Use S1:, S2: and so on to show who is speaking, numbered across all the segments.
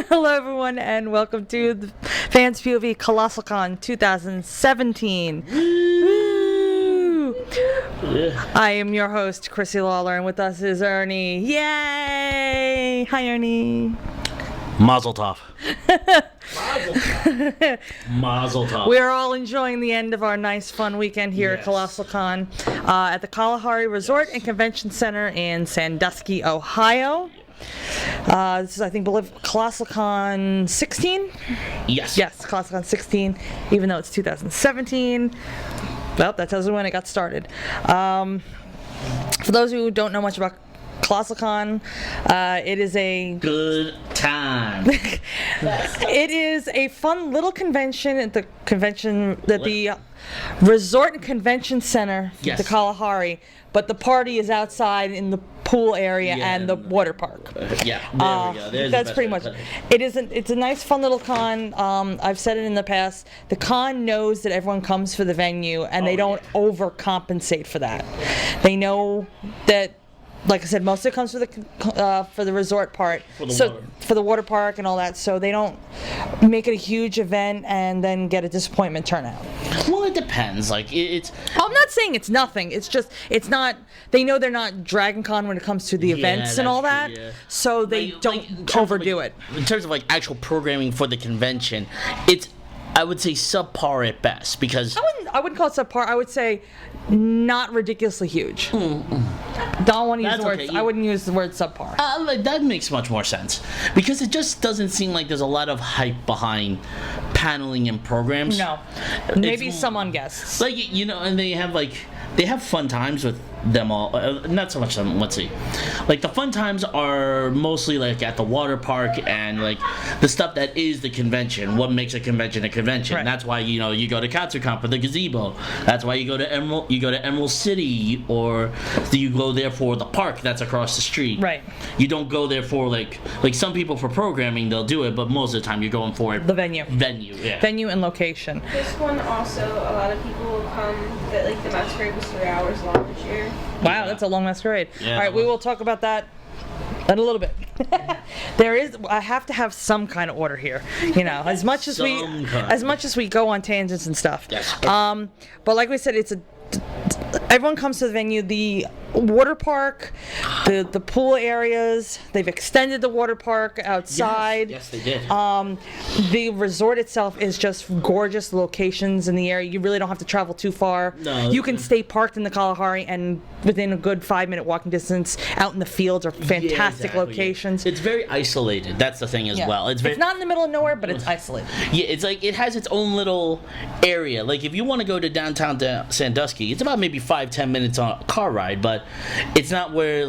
S1: Hello, everyone, and welcome to the Fans POV Colossalcon 2017. Woo! Yeah. I am your host, Krissy Lawler, and with us is Ernie. Yay! Hi, Ernie.
S2: Mazel tov. Mazel tov.
S1: We're all enjoying the end of our nice, fun weekend here at Colossalcon at the Kalahari Resort and Convention Center in Sandusky, Ohio. This is, I think, Colossalcon 16?
S2: Yes.
S1: Yes, Colossalcon 16, even though it's 2017. Well, that tells you when it got started. For those who don't know much about Colossalcon, it is a
S2: good time.
S1: It is a fun little convention at the Resort and Convention Center, the Kalahari, but the party is outside in the pool area and the water park.
S2: There we go.
S1: That's pretty much it. It's a nice, fun little con. I've said it in the past. The con knows that everyone comes for the venue, and they don't overcompensate for that. They know that, like I said, most of it comes for the resort part, for the water park and all that. So they don't make it a huge event and then get a disappointment turnout.
S2: Well, it depends. Like it's.
S1: I'm not saying it's nothing. It's just it's not. They know they're not Dragon Con when it comes to the events and all that. True, so they don't overdo it.
S2: In terms of actual programming for the convention, it's, I would say, subpar at best, because
S1: I wouldn't call it subpar. I would say not ridiculously huge. Don't want to use the word. I wouldn't use the word subpar.
S2: That makes much more sense, because it just doesn't seem like there's a lot of hype behind paneling and programs.
S1: No, maybe some on guests.
S2: And they have fun times with them all. Not so much them. Let's see. The fun times are mostly at the water park and the stuff that is the convention. What makes a convention a convention?
S1: Right.
S2: That's why you go to Katsucon for the gazebo. That's why you go to Emerald City, or you go there for the park that's across the street.
S1: Right.
S2: You don't go there for some people for programming, they'll do it, but most of the time you're going for
S1: the venue.
S2: Venue
S1: and location.
S3: This one also, a lot of people will come. That the masquerade was 3 hours long this year.
S1: Wow, that's a long masquerade.
S2: Yeah,
S1: all right, we will talk about that in a little bit. I have to have some kind of order here, as much as we go on tangents and stuff.
S2: Yes.
S1: But like we said, everyone comes to the venue. The water park, the pool areas, they've extended the water park outside.
S2: Yes, they did.
S1: The resort itself is just gorgeous locations in the area. You really don't have to travel too far.
S2: No.
S1: You can stay parked in the Kalahari, and within a good 5-minute walking distance out in the fields are fantastic locations.
S2: It's very isolated. That's the thing as well. It's
S1: not in the middle of nowhere, but it's isolated.
S2: Yeah, it's it has its own little area. If you want to go to downtown Sandusky, it's about maybe 5-10 minutes on a car ride, but it's not where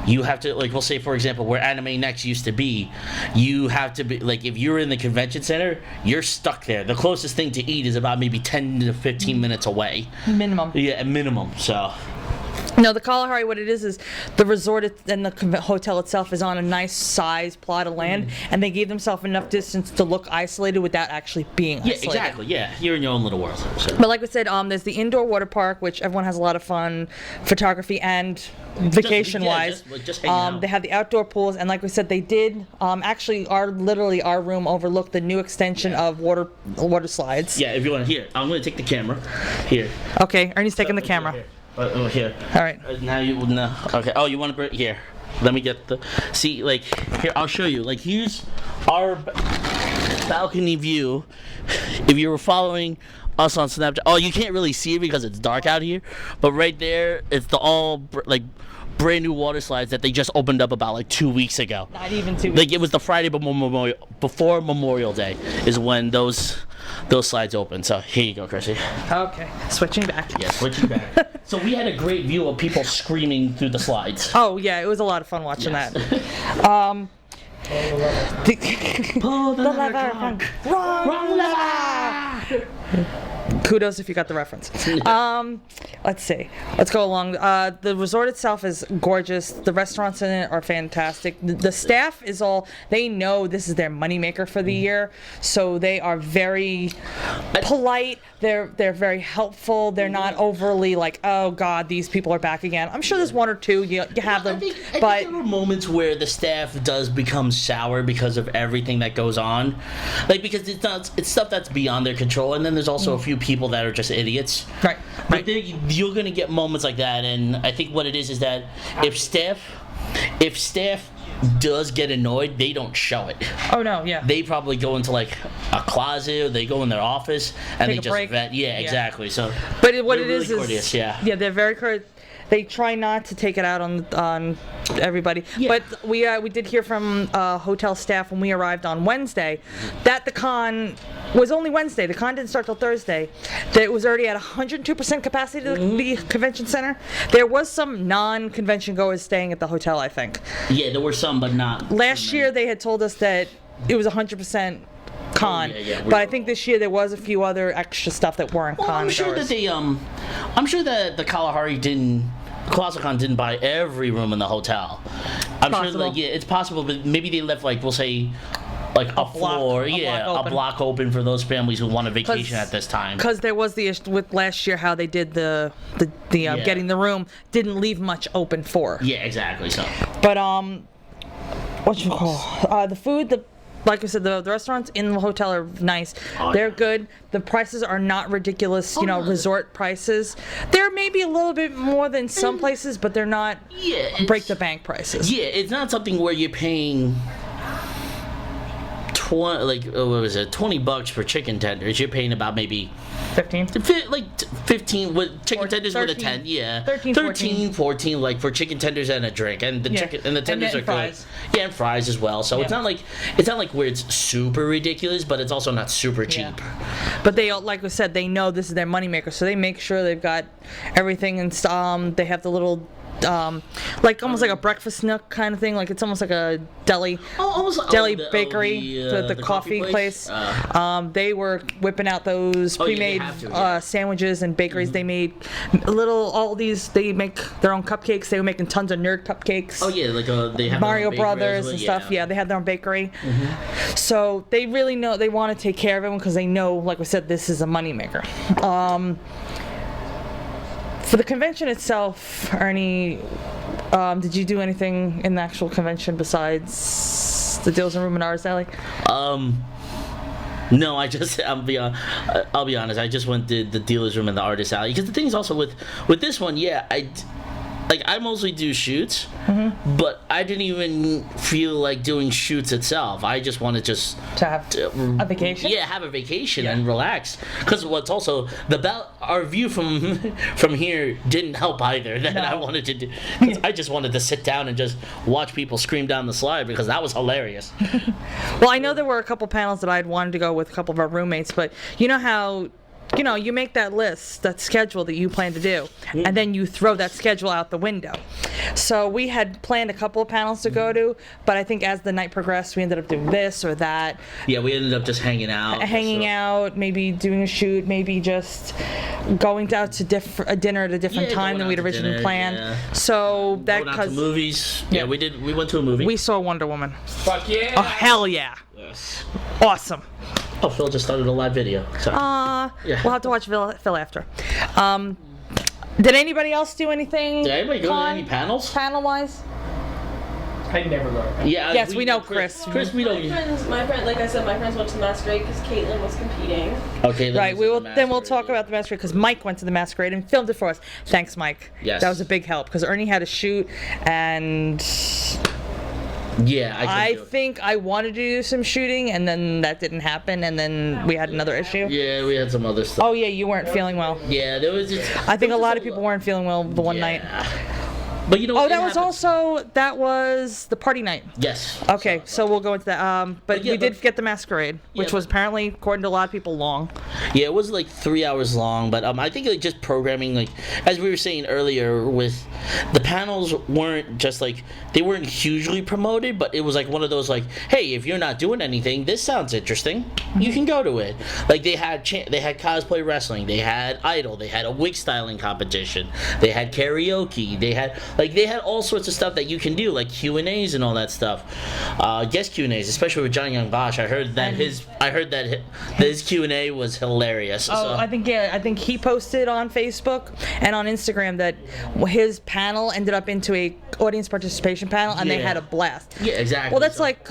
S2: you have to, we'll say, for example, where Anime Next used to be, you have to be, if you're in the convention center, you're stuck there. The closest thing to eat is about maybe 10 to 15 minutes away.
S1: Minimum.
S2: Yeah, minimum, so.
S1: No, the Kalahari, what it is the resort and the hotel itself is on a nice size plot of land, and they gave themselves enough distance to look isolated without actually being isolated.
S2: Yeah, exactly, yeah. You're in your own little world. So.
S1: But like we said, there's the indoor water park, which everyone has a lot of fun, photography and vacation-wise.
S2: Just hang out.
S1: They have the outdoor pools, and like we said, they did, actually, our room overlooked the new extension of water slides.
S2: Yeah, if you want to, here, I'm going to take the camera. Here.
S1: Okay, Ernie's taking the camera.
S2: Here.
S1: All right.
S2: Now you no. Okay. Oh, you want to bring here? Let me get the. See, here. I'll show you. Here's our balcony view. If you were following us on Snapchat, you can't really see it because it's dark out here. But right there, it's the brand new water slides that they just opened up about 2 weeks ago.
S1: Not even 2 weeks.
S2: It was the Friday before Memorial Day is when those slides open. So here you go, Krissy.
S1: Okay, switching back.
S2: Yeah, switching back. So we had a great view of people screaming through the slides.
S1: Oh yeah, it was a lot of fun watching that.
S2: Pull the lever.
S1: Wrong lever. Kudos if you got the reference. Let's see. Let's go along. The resort itself is gorgeous. The restaurants in it are fantastic. The staff is all, they know this is their moneymaker for the year, so they are very polite. They're very helpful. They're not overly like, oh God, these people are back again. I'm sure there's one or two you have them,
S2: I think
S1: but
S2: there are moments where the staff does become sour because of everything that goes on, like because it's stuff that's beyond their control, and then there's also a few people that are just idiots.
S1: Right.
S2: But then you're gonna get moments like that, and I think what it is that if staff does get annoyed, they don't show it.
S1: oh no, yeah.
S2: They probably go into like a closet, or they go in their office and
S1: Take
S2: they
S1: a
S2: just
S1: break.
S2: vent. Yeah, exactly. So,
S1: But what
S2: they're
S1: it
S2: really
S1: is
S2: courteous, yeah.
S1: they're very courteous. They try not to take it out on everybody.
S2: Yeah.
S1: But we did hear from hotel staff when we arrived on Wednesday that the con was only Wednesday. The con didn't start till Thursday. That it was already at 102% capacity to the convention center. There was some non-convention goers staying at the hotel, I think.
S2: Yeah, there were some, but not.
S1: Last year they had told us that it was 100% con,
S2: yeah,
S1: but I think this year there was a few other extra stuff that weren't
S2: Well,
S1: con
S2: I'm sure
S1: goers.
S2: that I'm sure that the Colossalcon didn't buy every room in the hotel. I'm sure
S1: Possible.
S2: that, yeah, it's possible, but maybe they left, like, we'll say, like a floor,
S1: block
S2: a block open for those families who want a vacation
S1: 'Cause-
S2: at this time.
S1: Because there was the issue with last year how they did the getting the room didn't leave much open for.
S2: Yeah, exactly. So,
S1: But what you call the food, like I said, the restaurants in the hotel are nice.
S2: Oh,
S1: They're
S2: yeah.
S1: good. The prices are not ridiculous,
S2: no.
S1: resort prices. They're maybe a little bit more than some places, but they're not
S2: yeah,
S1: break the bank prices.
S2: Yeah, it's not something where you're paying 20 bucks for chicken tenders. You're paying about maybe
S1: 15.
S2: 15 with chicken tenders with a
S1: 13.
S2: 10, yeah.
S1: 13,
S2: 14 like for chicken tenders and a drink, and the
S1: Yeah.
S2: chicken and the tenders
S1: then
S2: are
S1: fries.
S2: good. Yeah, and fries as well. So it's
S1: Yeah.
S2: not like where it's super ridiculous, but it's also not super cheap.
S1: But they, like I said, they know this is their moneymaker, so they make sure they've got everything. And they have the little, like almost like a breakfast nook kind of thing. Like it's almost like a deli, deli bakery, the coffee place. They were whipping out those
S2: Oh, yeah, they
S1: pre-made
S2: have to, yeah.
S1: sandwiches and bakeries. They made they make their own cupcakes. They were making tons of nerd cupcakes.
S2: Oh yeah, like they have
S1: Mario
S2: their own bakery as
S1: Brothers
S2: well,
S1: and stuff. Yeah, they have their own bakery. So they really know they want to take care of everyone because they know, like we said, this is a moneymaker. For the convention itself, Ernie, did you do anything in the actual convention besides the deals in Ruminar's Alley?
S2: No, I'll be honest. I just went to the dealer's room in the artist alley because the thing is also with this one, yeah, I mostly do shoots, but I didn't even feel like doing shoots itself. I just wanted
S1: To have a vacation?
S2: Yeah, have a vacation and relax. Because what's also our view from here didn't help either. That I wanted to do. 'Cause I just wanted to sit down and just watch people scream down the slide because that was hilarious.
S1: Well, I know there were a couple panels that I'd wanted to go with a couple of our roommates, but you know how, you make that list, that schedule that you plan to do, and then you throw that schedule out the window. So we had planned a couple of panels to go to, but I think as the night progressed, we ended up doing this or that.
S2: Yeah, we ended up just hanging out.
S1: Maybe doing a shoot, maybe just going out to a dinner at a different
S2: Yeah,
S1: time
S2: going
S1: than
S2: out
S1: we'd
S2: to
S1: originally
S2: dinner,
S1: planned.
S2: yeah.
S1: So that
S2: Going out to
S1: because
S2: movies.
S1: Yeah.
S2: Yeah, we did. We went to a movie.
S1: we saw Wonder Woman.
S4: Fuck yeah!
S1: Oh hell yeah!
S2: Yes.
S1: Awesome.
S2: Oh, Phil just started a live video. Sorry. Yeah.
S1: We'll have to watch Phil after. Did anybody else do anything?
S2: Did anybody go to any panels?
S1: Panel wise?
S4: I never go.
S2: Yeah.
S1: Yes, we know Chris.
S2: Chris, we don't.
S3: My friend, like I said, my friends went to masquerade because Caitlin was competing.
S2: Okay.
S1: Right. Then we'll talk about the masquerade because Mike went to the masquerade and filmed it for us. Thanks, Mike.
S2: Yes.
S1: That was a big help because Ernie had to shoot and
S2: Yeah,
S1: I think I wanted to do some shooting and then that didn't happen and then we had another issue.
S2: Yeah, we had some other stuff.
S1: Oh yeah, you weren't feeling well.
S2: Yeah, there was just.
S1: I think a lot of people weren't feeling well the one night.
S2: But you know,
S1: Oh,
S2: it
S1: that was
S2: happens.
S1: that was the party night.
S2: Yes.
S1: Okay, so we'll go into that. But
S2: yeah,
S1: we did
S2: but-
S1: get the masquerade, which
S2: Yeah,
S1: was
S2: but-
S1: apparently, according to a lot of people, long.
S2: Yeah, it was like 3 hours long, but I think like just programming, like as we were saying earlier, with the panels weren't just like they weren't hugely promoted, but it was like one of those like, hey, if you're not doing anything, this sounds interesting, you can go to it. Like they had cosplay wrestling, they had Idol, they had a wig styling competition, they had karaoke, they had all sorts of stuff that you can do, like Q&As and all that stuff. Guest Q&As, especially with Johnny Young Bosch. I heard that his Q&A was hilarious.
S1: Oh,
S2: so.
S1: I think he posted on Facebook and on Instagram that his panel ended up into a audience participation panel, and they
S2: Yeah.
S1: had a blast.
S2: Yeah, exactly.
S1: Well, that's
S2: So-
S1: like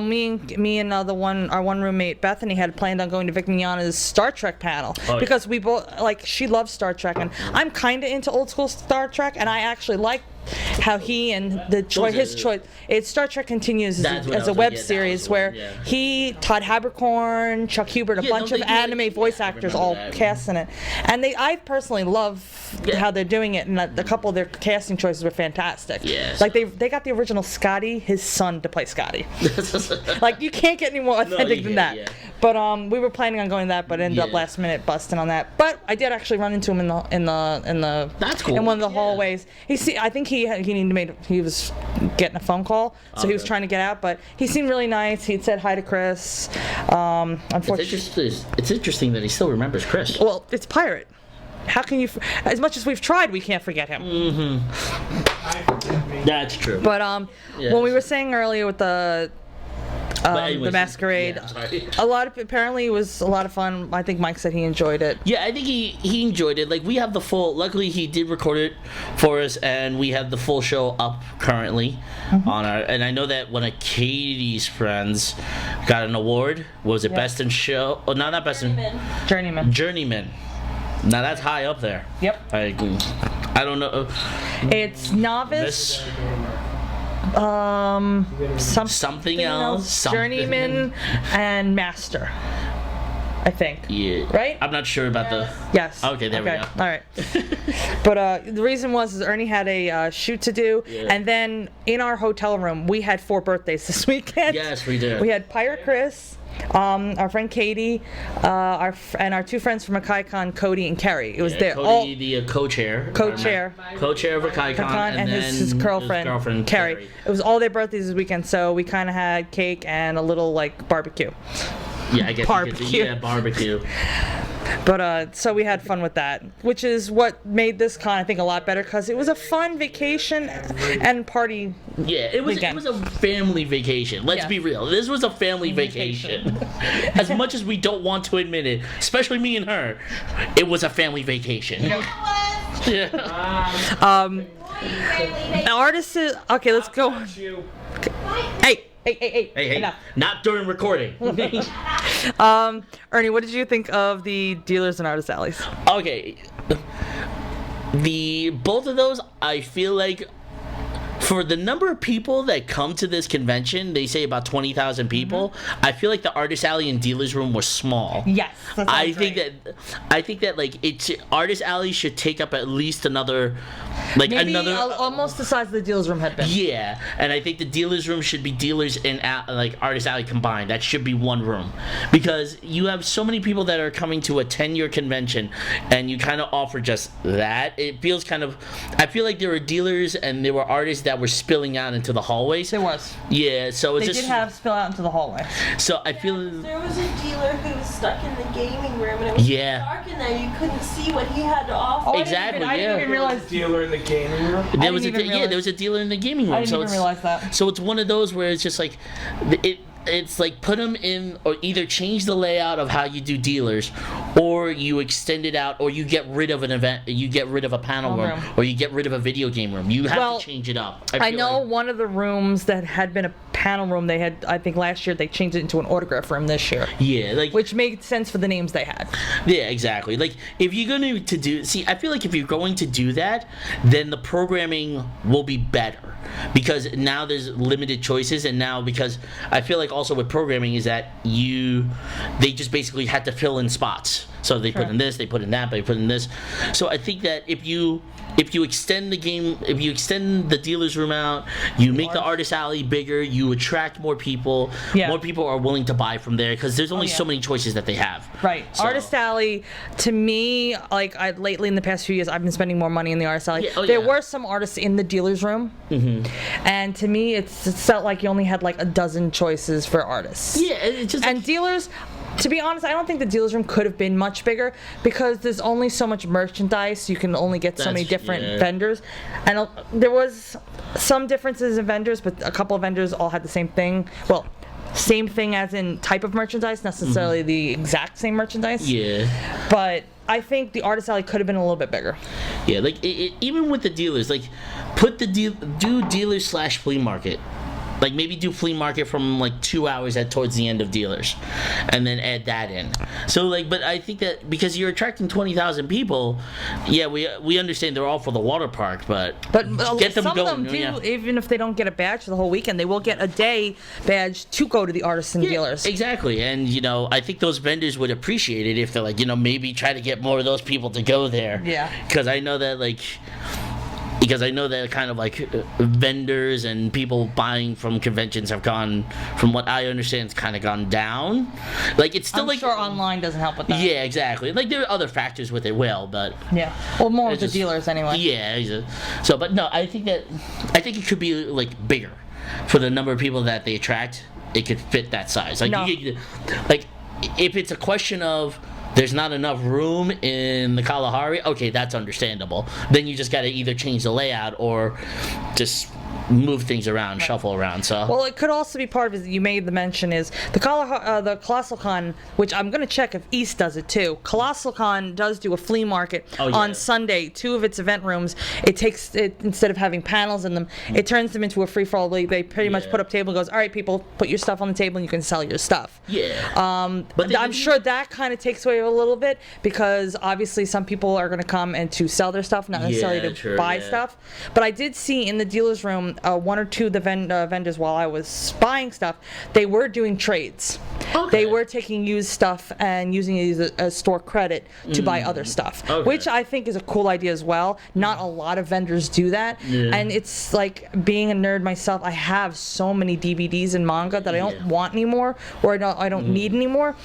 S1: me and our one roommate Bethany had planned on going to Vic Mignogna's Star Trek panel
S2: Oh, yeah.
S1: because we both she loves Star Trek, and I'm kind of into old school Star Trek, and I actually like how he and his choice. It's Star Trek Continues
S2: That's what I
S1: as a
S2: was
S1: web
S2: like, yeah, that
S1: series
S2: was
S1: where
S2: one, yeah.
S1: he, Todd Haberkorn, Chuck Hubert, a
S2: Yeah,
S1: bunch
S2: don't
S1: of
S2: they do
S1: anime
S2: it?
S1: voice
S2: Yeah, I
S1: actors
S2: remember
S1: all
S2: that.
S1: cast in it, and I personally love
S2: Yeah.
S1: how they're doing it, and a couple of their casting choices were fantastic.
S2: Yes.
S1: Like they got the original Scotty, his son, to play Scotty. Like you can't get any more authentic
S2: you
S1: than
S2: can't,
S1: that.
S2: yeah.
S1: But we were planning on going to that, but ended up
S2: Yeah.
S1: last minute busting on that. But I did actually run into him in the
S2: That's cool.
S1: in one of the
S2: Yeah.
S1: hallways. I think he was getting a phone call, so he was
S2: Okay.
S1: trying to get out. But he seemed really nice. He'd said hi to Chris. Unfortunately,
S2: It's interesting that he still remembers Chris.
S1: well, it's Pirate. How can you? As much as we've tried, we can't forget him.
S2: That's true.
S1: But
S2: Yes.
S1: when we were saying earlier with the
S2: anyways,
S1: masquerade,
S2: yeah, sorry.
S1: apparently it was a lot of fun. I think Mike said he enjoyed it.
S2: Yeah, I think he enjoyed it. Like we have the full. Luckily, he did record it for us, and we have the full show up currently on our. And I know that one of Katie's friends got an award. Was it best in show? Oh, no, not best in
S1: Journeyman.
S2: journeyman. Now that's high up there.
S1: Yep.
S2: I don't know.
S1: It's novice.
S2: This
S1: Something
S2: else. Something.
S1: Journeyman and master. I think.
S2: Yeah.
S1: Right?
S2: I'm not sure about the.
S1: Yes.
S2: Okay, there we go.
S1: All right. But the reason was Ernie had a shoot to do,
S2: Yeah.
S1: and then in our hotel room we had 4 birthdays this weekend.
S2: Yes, we did.
S1: We had Pirate Chris, our friend Katie, our 2 friends from AkaiCon, Cody and Kerry. It was there.
S2: Cody, the co-chair.
S1: Co-chair.
S2: Co-chair of AkaiCon,
S1: AkaiCon and
S2: then
S1: his girlfriend, Carrie. It was all their birthdays this weekend, so we kind of had cake and a little like barbecue.
S2: Yeah, I guess
S1: Barbecue.
S2: Barbecue.
S1: But so we had fun with that, which is what made this con I think a lot better because it was a fun vacation and party.
S2: Yeah, it was
S1: Weekend.
S2: a family vacation. Let's
S1: Yeah.
S2: be real. This was a family vacation. As much as we don't want to admit it, especially me and her, it was a family vacation. Yeah.
S1: Artists is okay. Let's go.
S4: You.
S1: Hey.
S2: Hey,
S1: Enough.
S2: not during recording.
S1: Ernie, what did you think of the dealers and artist alleys?
S2: Okay. Both of those, I feel like for the number of people that come to this convention, they say about 20,000 people. I feel like the Artist Alley and Dealer's Room were small.
S1: Yes.
S2: I think that like Artist Alley should take up at least another
S1: maybe almost the size of the dealer's room had been.
S2: Yeah, and I think the dealer's room should be dealers and like Artist Alley combined. That should be one room, because you have so many people that are coming to a 10-year convention, and you kind of offer just that. It feels kind of. I feel like there were dealers and there were artists that were spilling out into the hallways.
S1: There was.
S2: Yeah, so it's
S1: They
S2: just.
S1: did have spill out into the hallway.
S2: So I feel.
S3: There was a dealer who was stuck in the gaming room, and it was
S2: Yeah.
S3: dark in there. You couldn't see what he had to offer.
S2: Exactly,
S1: I didn't
S2: yeah.
S1: even realize.
S4: Dealer in the gaming room.
S2: There was
S1: didn't even
S2: there was a dealer in the gaming room.
S1: I didn't
S2: so
S1: even
S2: it's,
S1: realize that.
S2: So it's one of those where it's just like, it's like put them in, or either change the layout of how you do dealers, or you extend it out, or you get rid of an event, you get rid of a panel room, or you get rid of a video game room. You have
S1: Well,
S2: to change it up.
S1: I
S2: feel
S1: know
S2: like-
S1: one of the rooms that had been panel room they had. I think last year they changed it into an autograph room this year.
S2: Yeah, like
S1: Which made sense for the names they had.
S2: yeah, exactly. Like if you're going to do, see, I feel like if you're going to do that, then the programming will be better because now there's limited choices, and now because I feel like also with programming is that they just basically had to fill in spots. So they put in this, they put in that, they put in this. So I think that if you extend the game, if you extend the dealer's room out, you make the artist alley bigger, you attract more people.
S1: Yeah.
S2: More people are willing to buy from there because there's only
S1: yeah.
S2: so many choices that they have.
S1: Right.
S2: So-
S1: Artist Alley, to me, like lately in the past few years, I've been spending more money in the Artist Alley.
S2: Yeah,
S1: There were some artists in the dealer's room, and to me, it felt like you only had like a dozen choices for artists.
S2: Yeah, it's just
S1: And dealers, to be honest, I don't think the dealer's room could have been much bigger because there's only so much merchandise. You can only get so many different vendors. And there was some differences in vendors, but a couple of vendors all had the same thing. Well, same thing as in type of merchandise, necessarily the exact same merchandise.
S2: yeah.
S1: But I think the Artist Alley could have been a little bit bigger.
S2: Yeah, like even with the dealers, like do dealers/flea market. Like maybe do flea market from like 2 hours towards the end of dealers, and then add that in. So like, but I think that because you're attracting 20,000 people, yeah, we understand they're all for the water park, but get them
S1: some
S2: going.
S1: of them do,
S2: yeah.
S1: even if they don't get a badge for the whole weekend, they will get a day badge to go to the artists and dealers.
S2: Exactly, and I think those vendors would appreciate it if they're like, maybe try to get more of those people to go there.
S1: Yeah.
S2: Because I know that kind of like vendors and people buying from conventions have gone, from what I understand, it's kind of gone down. Like it's still
S1: I'm
S2: like
S1: sure online doesn't help with that.
S2: yeah, exactly. Like there are other factors with it, but
S1: Yeah. Well, more with
S2: it's
S1: the
S2: just-
S1: dealers anyway.
S2: yeah. So, but no, I think it could be like bigger for the number of people that they attract. It could fit that size. Like
S1: No.
S2: like if it's a question of there's not enough room in the Kalahari, okay, that's understandable. Then you just got to either change the layout or just move things around, shuffle around. So
S1: Well, it could also be part of it. You made the mention is the Colossalcon, which I'm gonna check if East does it too. Colossalcon does do a flea market on Sunday. 2 of its event rooms. It takes it instead of having panels in them, it turns them into a free for all. They pretty much put up table and goes, all right, people, put your stuff on the table and you can sell your stuff.
S2: yeah.
S1: But I'm sure that kind of takes away a little bit because obviously some people are going to come and to sell their stuff, not necessarily to
S2: true,
S1: buy
S2: yeah.
S1: stuff. But I did see in the dealer's room 1 or 2 of the vendors while I was buying stuff, they were doing trades.
S2: Okay.
S1: They were taking used stuff and using it as store credit to buy other stuff,
S2: Okay.
S1: which I think is a cool idea as well. Not a lot of vendors do that.
S2: Yeah.
S1: And it's like being a nerd myself, I have so many DVDs and manga that I don't want anymore or I don't need anymore.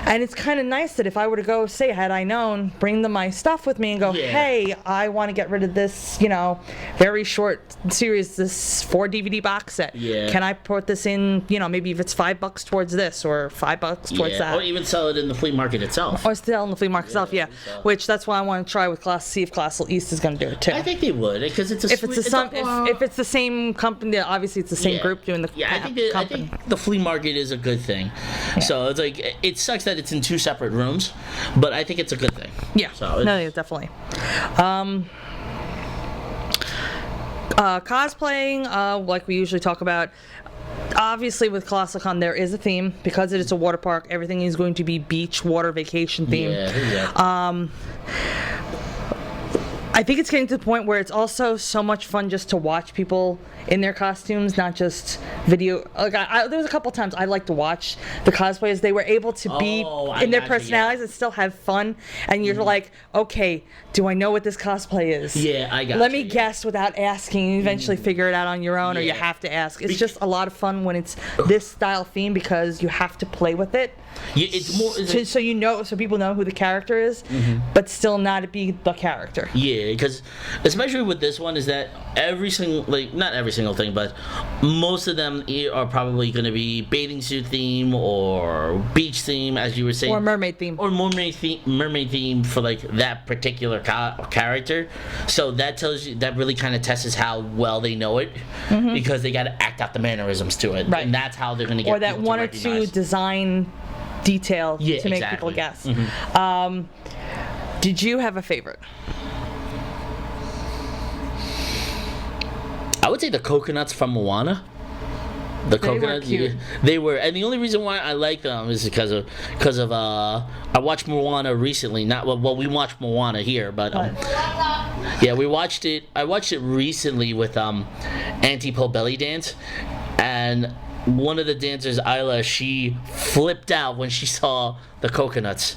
S1: And it's kind of nice that if I were to go, say, had I known, bring them my stuff with me and go, hey, I want to get rid of this, very short series, this 4 DVD box set.
S2: Yeah.
S1: Can I put this in, maybe if it's $5 towards this or $5 towards that.
S2: Or even sell it in the flea market itself.
S1: Or still in the flea market itself, which that's why I want to try with see if Colossal East is going to do it too.
S2: I think they would because it's a
S1: if it's the same company, obviously it's the same group doing the company.
S2: I think the flea market is a good thing. So it's like it sucks that it's in 2 separate rooms, but I think it's a good thing.
S1: Yeah,
S2: So
S1: no, definitely. Cosplaying, like we usually talk about. Obviously, with Colossalcon, there is a theme because it is a water park. Everything is going to be beach, water, vacation theme.
S2: Yeah, exactly.
S1: I think it's getting to the point where it's also so much fun just to watch people in their costumes, not just video. Like there was a couple times I like to watch the cosplayers. They were able to be in their personalities and still have fun. And you're like, okay, do I know what this cosplay is?
S2: Yeah, I got
S1: Let
S2: you,
S1: me guess without asking. You eventually figure it out on your own, or you have to ask. It's just a lot of fun when it's this style theme because you have to play with it.
S2: Yeah, it's more
S1: so people know who the character is, but still not be the character.
S2: Yeah, because especially with this one is that not every single thing, but most of them are probably going to be bathing suit theme or beach theme, as you were saying,
S1: Or mermaid theme.
S2: or mermaid theme for like that particular character. So that really kind of tests how well they know it, because they got to act out the mannerisms to it,
S1: Right.
S2: and that's how they're going to get.
S1: Or that
S2: people to
S1: 1 or 2
S2: recognize.
S1: design detail to make people
S2: exactly.
S1: guess. Did you have a favorite?
S2: I would say the coconuts from Moana. The
S1: They were
S2: coconut,
S1: cute.
S2: they were, and the only reason why I like them is because of I watched Moana recently. Not well, we watched Moana here, but yeah, we watched it. I watched it recently with Anti-Pole Belly Dance, and one of the dancers, Isla, she flipped out when she saw the coconuts.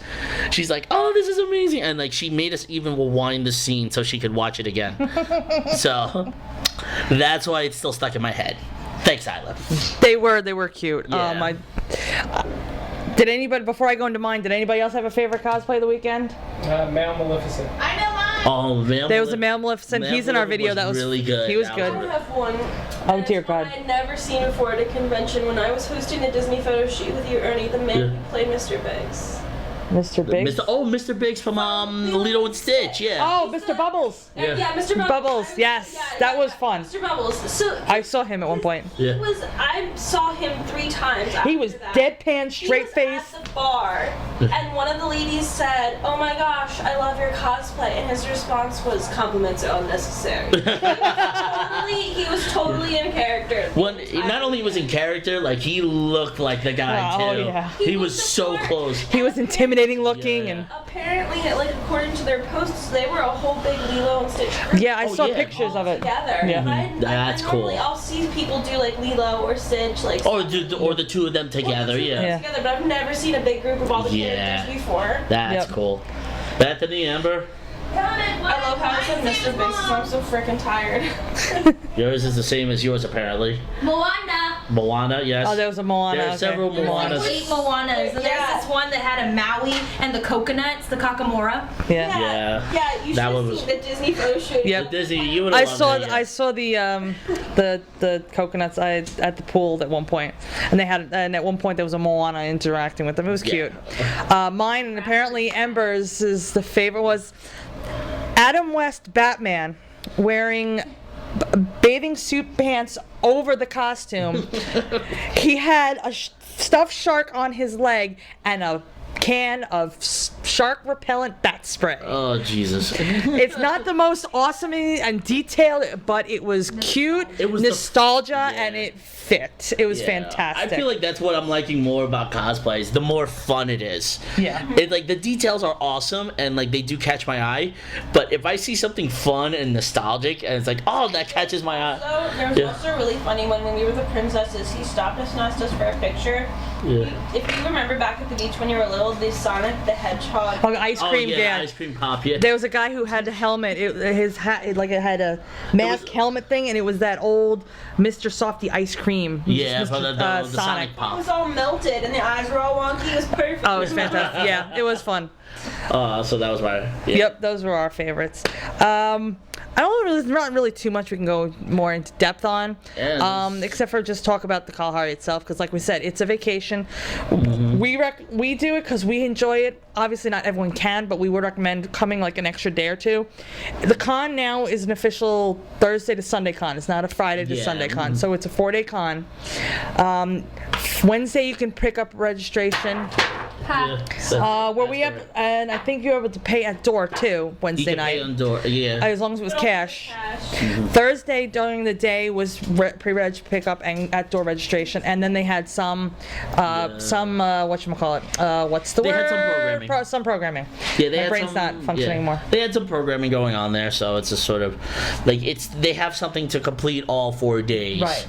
S2: She's like, "Oh, this is amazing!" And like she made us even rewind the scene so she could watch it again. So that's why it's still stuck in my head. Thanks, Isla.
S1: They were cute.
S2: Yeah.
S1: Did anybody, before I go into mine, did anybody else have a favorite cosplay of the weekend?
S4: Male Maleficent.
S3: I know mine.
S2: Oh, man.
S1: There was a male Maleficent. He's in our video. That was
S2: really good.
S1: He was
S2: That
S1: good.
S3: I have one.
S1: Oh,
S3: And
S1: dear
S3: it's one
S1: God.
S3: I had never seen before at a convention when I was hosting a Disney photo shoot with you, Ernie, the man
S2: Yeah.
S3: who played Mr. Biggs.
S1: Mr. Biggs.
S2: Mr. Biggs from Lilo and Stitch, yeah.
S1: Oh, Mr. Bubbles.
S4: Yeah.
S3: Yeah, Mr. Bubbles.
S1: Bubbles, yes. That was fun.
S3: Mr. Bubbles. So
S1: I saw him at one point.
S2: Yeah.
S3: I saw him 3 times.
S1: He was
S3: after that.
S1: deadpan, straight
S3: He
S1: face.
S3: was at the bar, and one of the ladies said, "Oh my gosh, I love your cosplay," and his response was, "Compliments are unnecessary." He was totally in character.
S2: Not only was in character, like he looked like the guy
S1: Oh,
S2: too.
S1: yeah.
S2: He was so close.
S1: He was intimidating looking,
S2: Yeah.
S1: and
S3: Apparently, like according to their posts, they were a whole big Lilo and Stitch group
S1: yeah, I
S2: Oh,
S1: saw
S2: yeah.
S1: pictures of it.
S3: together.
S1: Yeah.
S3: And
S2: That's
S3: normally
S2: cool.
S3: I'll see people do like Lilo or Stitch, like
S2: Or the two of them together, yeah.
S1: Yeah.
S3: together, but I've never seen a big group of all the
S2: Yeah.
S3: characters before.
S2: That's
S1: Yep.
S2: cool. Bethany, Amber,
S3: I love how I said Mr. Biggs because I'm so freaking tired.
S2: yours is the same as yours apparently.
S5: Moana.
S2: Moana, yes.
S1: Oh, there was a Moana.
S2: There are
S1: okay.
S2: several Moanas.
S5: 8 Moanas. And
S3: Yeah.
S5: there's this one that had a Maui and the coconuts, the Kakamora.
S1: Yeah.
S2: Yeah.
S3: Yeah, you should
S2: That
S3: have
S2: one was-
S3: seen the Disney photo shoot.
S1: Yep.
S2: Disney, you would
S1: I
S2: have
S1: saw
S2: loved it, yeah.
S1: I saw the coconuts at the pool at one point, and at one point there was a Moana interacting with them. It was
S2: Yeah.
S1: cute. Mine, and apparently Ember's, is the favorite was Adam West Batman wearing bathing suit pants over the costume. He had a stuffed shark on his leg and a can of shark repellent bat spray.
S2: Oh Jesus.
S1: It's not the most awesome and detailed, but it was cute,
S2: It was
S1: nostalgia,
S2: yeah.
S1: and it fit. It was
S2: Yeah.
S1: fantastic.
S2: I feel like that's what I'm liking more about cosplays. The more fun it is.
S1: Yeah.
S2: It like the details are awesome and like they do catch my eye. But if I see something fun and nostalgic and it's like, oh, that catches my eye.
S3: So there was
S2: Yeah.
S3: also really funny when we were the princesses. He stopped us and asked us for a picture.
S2: Yeah.
S3: If you remember back at the beach when you were little, the Sonic the Hedgehog.
S1: Oh, ice
S2: Oh
S1: cream
S2: yeah,
S1: Dan.
S2: the ice cream pop. Yeah.
S1: There was a guy who had a helmet. His hat, it had a mask helmet thing, and it was that old Mr. Softy ice cream.
S2: Yeah,
S1: Mr.
S2: but the Sonic
S3: It
S2: pop.
S3: was all melted and the eyes were all wonky. It was perfect.
S1: Oh, it was fantastic. Yeah, it was fun.
S2: So that was my. Yeah.
S1: Yep, those were our favorites. I don't really, not really too much we can go more into depth on,
S2: And-
S1: except for just talk about the Kalahari itself, because like we said, it's a vacation. We do it because we enjoy it. Obviously, not everyone can, but we would recommend coming like an extra day or two. The con now is an official Thursday to Sunday con. It's not a Friday to
S2: Yeah.
S1: Sunday con, so it's a 4-day con. Wednesday you can pick up registration. Where we have, and I think you're able to pay at door too
S2: You
S1: Wednesday
S2: can
S1: night.
S2: pay on door. Yeah.
S1: As long as it was cash.
S2: Mm-hmm.
S1: Thursday during the day was pre-reg pickup and at-door registration, and then they had some whatchamacallit, what's the
S2: They
S1: word?
S2: had some programming.
S1: Some programming.
S2: Yeah, they
S1: My
S2: had
S1: brain's
S2: some,
S1: not functioning
S2: yeah.
S1: anymore.
S2: They had some programming going on there, so it's a sort of like they have something to complete all 4 days.
S1: Right.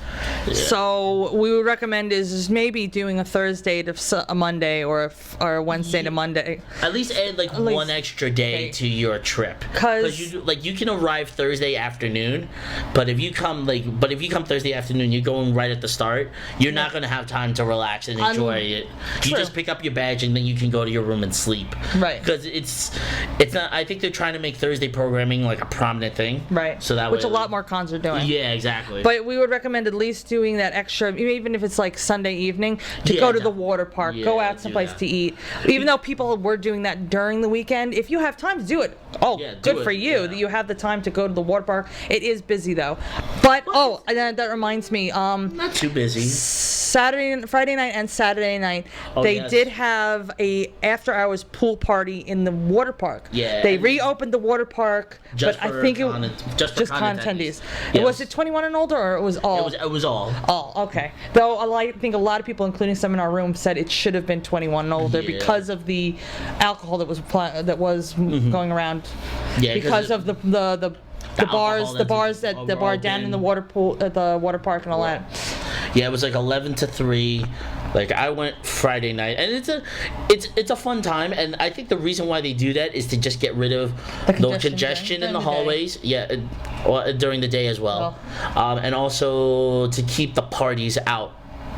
S2: Yeah.
S1: So we would recommend is maybe doing a Thursday to a Monday or a Wednesday to Monday.
S2: At least add like
S1: least-
S2: one extra day to your trip.
S1: 'Cause-
S2: you can arrive Thursday afternoon, but if you come Thursday afternoon, you're going right at the start. You're not going to have time to relax and enjoy it. You
S1: true.
S2: just pick up your badge and then you can go to your room and sleep.
S1: Right.
S2: Because it's not. I think they're trying to make Thursday programming like a prominent thing.
S1: Right.
S2: So that
S1: which
S2: way,
S1: a lot more cons are doing.
S2: Yeah, exactly.
S1: But we would recommend at least doing that extra, even if it's like Sunday evening, to
S2: Yeah,
S1: go to the
S2: definitely.
S1: water park,
S2: Yeah,
S1: go out
S2: do
S1: someplace
S2: that.
S1: to eat. Even though people were doing that during the weekend, if you have time to do it,
S2: Yeah,
S1: good
S2: do
S1: for
S2: it,
S1: you
S2: yeah.
S1: that you have the time to go to the water park. It is busy though. But and that reminds me,
S2: Not too busy.
S1: Friday night and Saturday night, they
S2: yes.
S1: did have a after-hours pool party in the water park.
S2: Yeah.
S1: They reopened the water park,
S2: Just
S1: but
S2: for
S1: I think
S2: just for con
S1: attendees.
S2: Yes.
S1: Was it 21 and older, or it was all?
S2: It was all.
S1: Oh, okay. Though I think a lot of people, including some in our room, said it should have been 21 and older
S2: Yeah.
S1: because of the alcohol that was going around.
S2: Yeah,
S1: because of the bars,
S2: alcohol
S1: the bar down in the water pool, at the water park, and all that.
S2: Yeah, it was like 11 to 3. Like I went Friday night, and it's a fun time, and I think the reason why they do that is to just get rid of the congestion in the hallways. Yeah, or during the day as well, and also to keep the parties out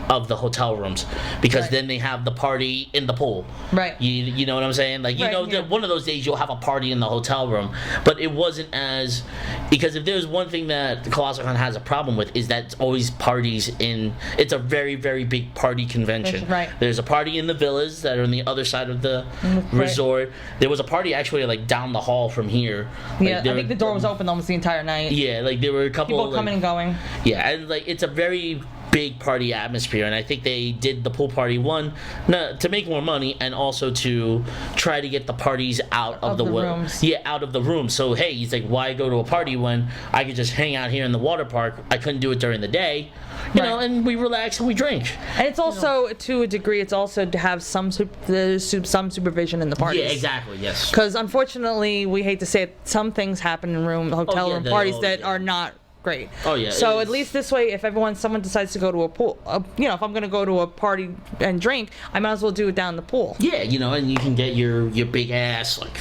S2: of the hotel rooms, because then they have the party in the pool.
S1: Right.
S2: You know what I'm saying? Like, you
S1: Right,
S2: know,
S1: yeah.
S2: one of those days you'll have a party in the hotel room, but it wasn't as, because if there's one thing that the Colossalcon has a problem with, is that it's always parties in, it's a very, very big party convention.
S1: Right.
S2: There's a party in the villas that are on the other side of the resort. There was a party actually like down the hall from here.
S1: Yeah,
S2: Like,
S1: I think the door was open almost the entire night.
S2: Yeah, like there were a couple
S1: People coming and going.
S2: Yeah, and like it's a very big party atmosphere, and I think they did the pool party to make more money, and also to try to get the parties out of the
S1: rooms.
S2: Yeah, out of the room. So hey, he's like, why go to a party when I could just hang out here in the water park? I couldn't do it during the day, you know, and we relax and we drink.
S1: And it's also, to a degree, it's also to have some supervision in the parties.
S2: Yeah, exactly. Yes.
S1: Because unfortunately, we hate to say it, some things happen in hotel room parties that are not great.
S2: Oh yeah.
S1: So at least this way, if someone decides to go to a pool, you know, if I'm going to go to a party and drink, I might as well do it down in the pool.
S2: Yeah, you know, and you can get your big ass like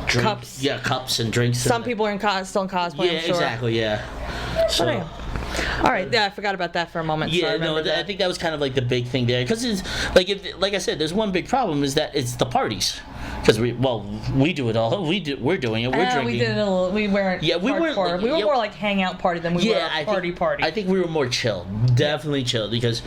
S2: drink,
S1: Cups.
S2: Yeah, cups and drinks.
S1: Some people are still in cosplay.
S2: Yeah,
S1: I'm sure.
S2: exactly. Yeah. So.
S1: But anyway. All right, yeah, I forgot about that for a moment.
S2: Yeah, no, I think that was kind of like the big thing there, because it's like I said, there's one big problem, is that it's the parties, because we do it all. We're doing it. We're drinking.
S1: We did it a little. We weren't.
S2: Yeah, we weren't.
S1: hardcore. We were more like hangout party than we were a party.
S2: I think we were more chill, definitely chill, because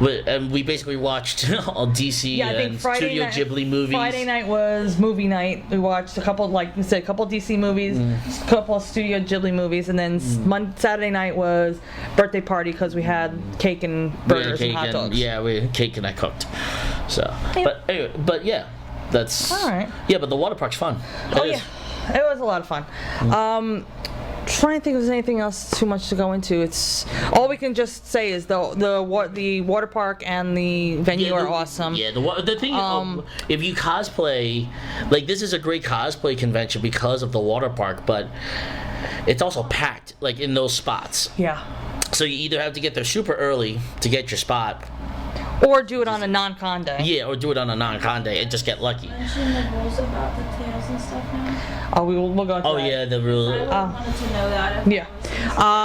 S2: we basically watched all DC
S1: Yeah, I think
S2: and
S1: Friday
S2: Studio
S1: night,
S2: Ghibli movies.
S1: Friday night was movie night. We watched a couple, like you said, a couple DC movies, a couple of Studio Ghibli movies, and then Saturday night was birthday party because we had cake and burgers and hot dogs.
S2: Yeah, we had cake and I cooked. So,
S1: Yep.
S2: but anyway, yeah, that's
S1: All right.
S2: Yeah, but the water park's fun.
S1: Oh yeah, it was a lot of fun. Trying to think if there's anything else too much to go into. It's all we can just say is the water park and the venue are awesome.
S2: Yeah, the thing if you cosplay, like, this is a great cosplay convention because of the water park, but it's also packed, like, in those spots.
S1: Yeah.
S2: So you either have to get there super early to get your spot.
S1: Or do it on a non-con day.
S2: Yeah, or do it on a non-con day and just get lucky.
S3: Mention the rules about the tails and stuff now.
S1: Oh, we'll go into
S2: Oh
S1: that.
S2: yeah, the
S3: I
S2: rule.
S3: wanted to know that.
S1: Yeah.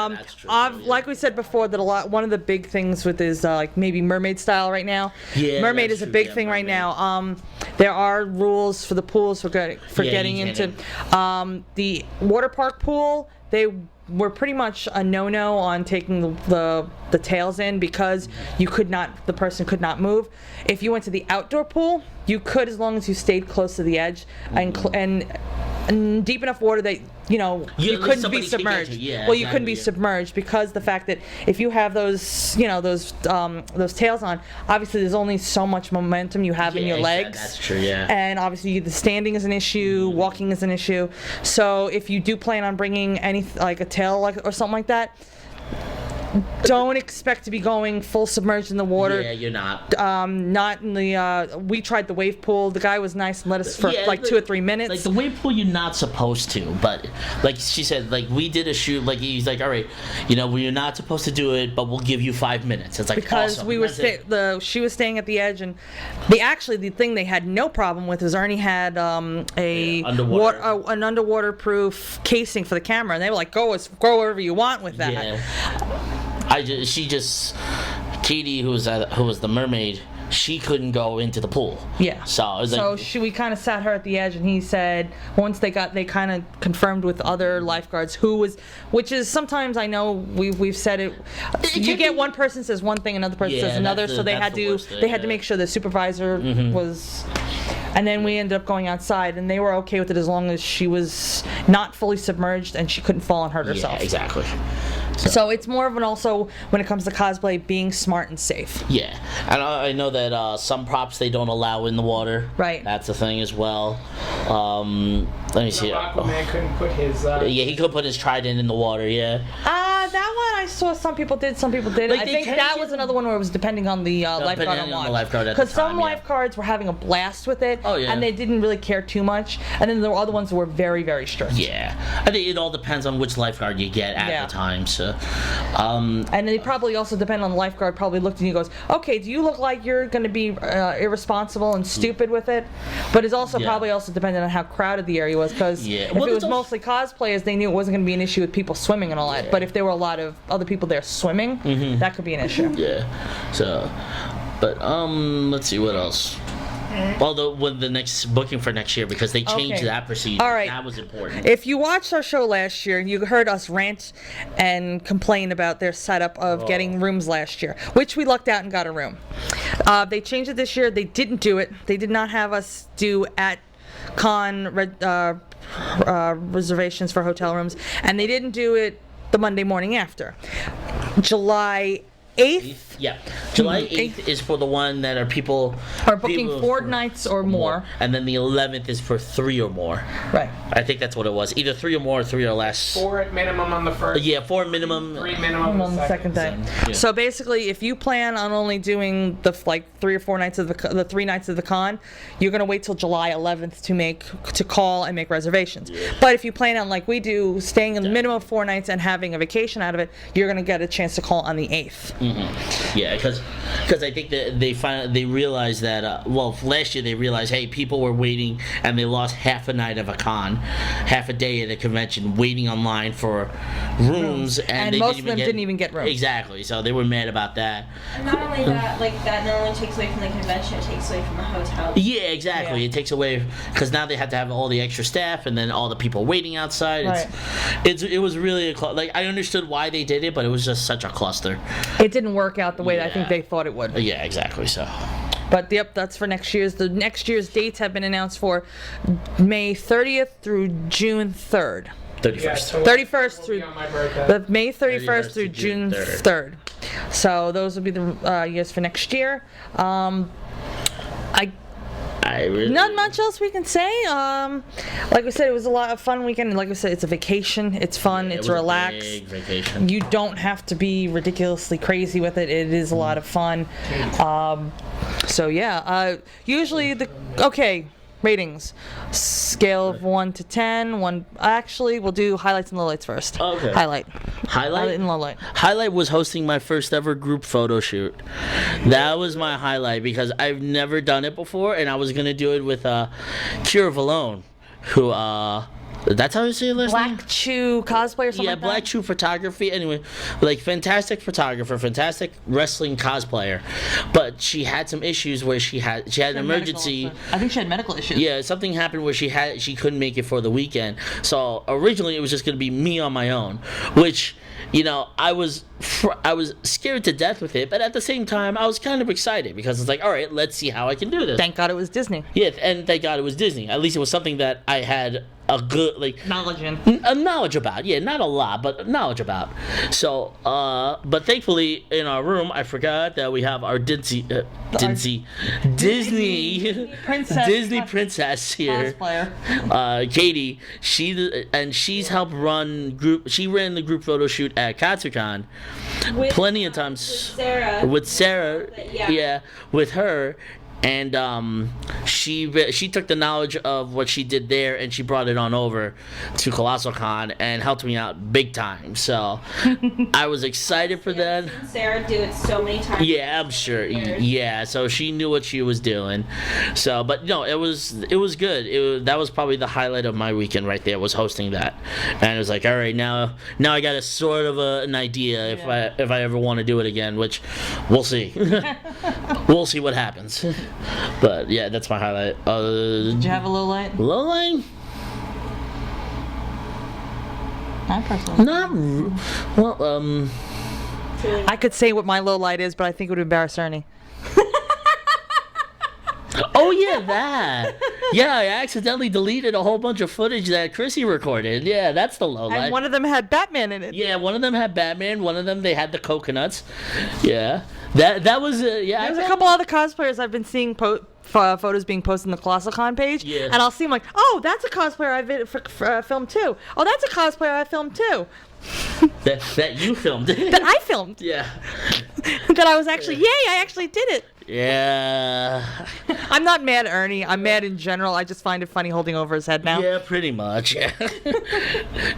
S2: That's true, yeah.
S1: Like we said before, that one of the big things with is like maybe mermaid style right now.
S2: Yeah,
S1: mermaid
S2: that's
S1: is a
S2: true,
S1: big
S2: yeah,
S1: thing right
S2: mermaid.
S1: now. There are rules for the pools for getting
S2: you
S1: into
S2: can't.
S1: the water park pool. They were pretty much a no-no on taking the tails in because the person could not move. If you went to the outdoor pool, you could, as long as you stayed close to the edge and deep enough water that you
S2: at
S1: couldn't
S2: least
S1: be
S2: somebody could get
S1: submerged.
S2: you. Yeah,
S1: well, you couldn't be
S2: exactly, yeah.
S1: submerged because the fact that if you have those tails on, obviously there's only so much momentum you have in your legs.
S2: That's true. Yeah.
S1: And obviously the standing is an issue, walking is an issue. So if you do plan on bringing like a tail or something like that, don't expect to be going full submerged in the water.
S2: Yeah, you're not.
S1: Not in the. We tried the wave pool. The guy was nice and let us for like 2 or 3 minutes.
S2: Like the wave pool, you're not supposed to, but like she said, like we did a shoot. Like he's like, all right, we're not supposed to do it, but we'll give you 5 minutes. It's like
S1: because
S2: awesome.
S1: we were she was staying at the edge, and the thing they had no problem with was Ernie had an underwater proof casing for the camera, and they were like, go wherever you want with that.
S2: Yeah. Katie, who was the mermaid, she couldn't go into the pool.
S1: Yeah.
S2: So it was like,
S1: we kind of sat her at the edge, and he said once they kind of confirmed with other lifeguards which is sometimes, I know we've said it. You get one person says one thing, another person says another, so they had to make sure the supervisor was. And then we ended up going outside, and they were okay with it as long as she was not fully submerged and she couldn't fall and hurt herself.
S2: Yeah, exactly.
S1: So it's more of an also, when it comes to cosplay, being smart and safe.
S2: Yeah, and I know that some props they don't allow in the water.
S1: Right.
S2: That's a thing as well. Let me see.
S4: Aquaman couldn't put his.
S2: Yeah, he could put his trident in the water. Yeah.
S1: That one I saw some people did, some people didn't.
S2: Like,
S1: I think that was another one where it was depending on the lifeguard on watch.
S2: Because
S1: some lifeguards were having a blast with it,
S2: Oh, yeah.
S1: and they didn't really care too much. And then there were other ones that were very, very strict.
S2: Yeah, I think it all depends on which lifeguard you get at the time. So,
S1: and they probably also depend on the lifeguard. Probably looked at you and goes, "Okay, do you look like you're going to be irresponsible and stupid with it?" But it's also probably also dependent on how crowded the area was. Because if it was mostly cosplayers, they knew it wasn't going to be an issue with people swimming and all that. But if there were a lot of other people there swimming, that could be an issue.
S2: Yeah. So, but let's see what else. Well, with the next booking for next year, because they changed that procedure.
S1: All right.
S2: That was important.
S1: If you watched our show last year, you heard us rant and complain about their setup of getting rooms last year, which we lucked out and got a room. They changed it this year. They didn't do it. They did not have us do at con reservations for hotel rooms, and they didn't do it the Monday morning after. July 8th.
S2: Yeah. July 8th is for the one that are people
S1: are booking 4 nights or more.
S2: And then the 11th is for 3 or more.
S1: Right.
S2: I think that's what it was. Either 3 or more or 3 or less.
S4: 4 at minimum on the first.
S2: Yeah, 4 minimum.
S4: 3 minimum
S1: On the second day.
S2: Yeah.
S1: So basically, if you plan on only doing the 3 or 4 nights of the 3 nights of the con, you're gonna wait till July 11th to call and make reservations. But if you plan on, like we do, staying a minimum of 4 nights and having a vacation out of it, you're gonna get a chance to call on the 8th.
S2: Yeah, because I think that they realized that last year they realized, hey, people were waiting and they lost half a night of a con, half a day at a convention waiting online for rooms, and they
S1: most of them didn't even get rooms.
S2: Exactly, so they were mad about that.
S3: And not only that, that not only takes away from the convention, it takes away from the hotel.
S2: Yeah, exactly.
S1: Yeah.
S2: It takes away because now they have to have all the extra staff and then all the people waiting outside.
S1: Right.
S2: It was really I understood why they did it, but it was just such a cluster.
S1: It didn't work out the way that I think they thought it would.
S2: Yeah, exactly. So.
S1: But that's for next year's. The next year's dates have been announced for May 30th through June 3rd.
S2: 31st.
S1: 31st
S4: Will
S1: through
S4: be on my birthday.
S1: the May 31st through June 3rd. So those will be the years for next year. Not much else we can say. Like we said, it was a lot of fun weekend. And like we said, it's a vacation. It's fun. It's relaxed.
S2: Big vacation.
S1: You don't have to be ridiculously crazy with it. It is a lot of fun. So yeah. Usually ratings. Scale of 1 to 10. Actually, we'll do highlights and lowlights first.
S2: Okay.
S1: Highlight
S2: Highlight?
S1: and lowlight.
S2: Highlight was hosting my first ever group photo shoot. That was my highlight because I've never done it before, and I was gonna do it with Kira Valone, who that's how you say it last name?
S1: Black Chew cosplay or something like that?
S2: Black Chew photography. Anyway, fantastic photographer, fantastic wrestling cosplayer, but she had some issues where she had an emergency.
S1: I think she had medical issues.
S2: Yeah, something happened where she couldn't make it for the weekend. So originally it was just gonna be me on my own, which I was scared to death with it, but at the same time I was kind of excited because it's like, all right, let's see how I can do this.
S1: Thank God it was Disney.
S2: Yeah, and thank God it was Disney. At least it was something that I had a good
S1: knowledge in.
S2: a knowledge about. Yeah, not a lot, but knowledge about. So, but thankfully in our room, I forgot that we have our Disney princess here,
S1: Cosplayer.
S2: Katie. She's helped run group. She ran the group photo shoot at Katsucon plenty of times
S3: with
S2: with Sarah.
S3: Yeah.
S2: With her. and she took the knowledge of what she did there and she brought it on over to Colossalcon and helped me out big time. So I was excited for that.
S3: I've seen Sarah do it so many times.
S2: Yeah, I'm sure. Yeah, so she knew what she was doing. So, but no, it was good. That was probably the highlight of my weekend right there, was hosting that. And it was like, all right, now I got a sort of an idea if I ever want to do it again, which we'll see. We'll see what happens. But yeah, that's my highlight.
S1: Did you have a low light?
S2: Low light? Not well.
S1: I could say what my low light is, but I think it would embarrass Ernie.
S2: Oh yeah, that. Yeah, I accidentally deleted a whole bunch of footage that Krissy recorded. Yeah, that's the low light.
S1: And one of them had Batman in it.
S2: Yeah, one of them had Batman. One of them they had the coconuts. Yeah, that was yeah.
S1: There's a couple other cosplayers I've been seeing photos being posted on the Colossalcon page,
S2: Yeah.
S1: and I'll see them like, oh, that's a cosplayer I filmed too. Oh, that's a cosplayer I filmed too.
S2: that you filmed.
S1: That I filmed.
S2: Yeah.
S1: That I was actually, yay, I actually did it.
S2: Yeah.
S1: I'm not mad at Ernie. I'm mad in general. I just find it funny holding over his head now.
S2: Yeah, pretty much. Yeah.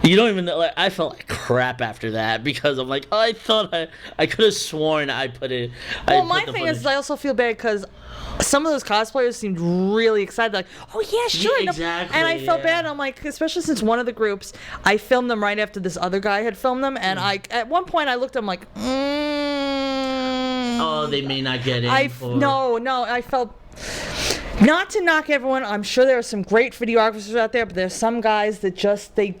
S2: You don't even know. Like, I felt like crap after that because I'm like, oh, I thought I could have sworn I put it.
S1: Well, my thing is, I also feel bad because some of those cosplayers seemed really excited, like, oh yeah, sure.
S2: Yeah, exactly,
S1: and I felt
S2: yeah.
S1: bad. I'm like, especially since one of the groups, I filmed them right after this other guy had filmed them, and at one point I looked at him like,
S2: Oh, they may not get in.
S1: No, I felt. Not to knock everyone, I'm sure there are some great videographers out there, but there's some guys that just the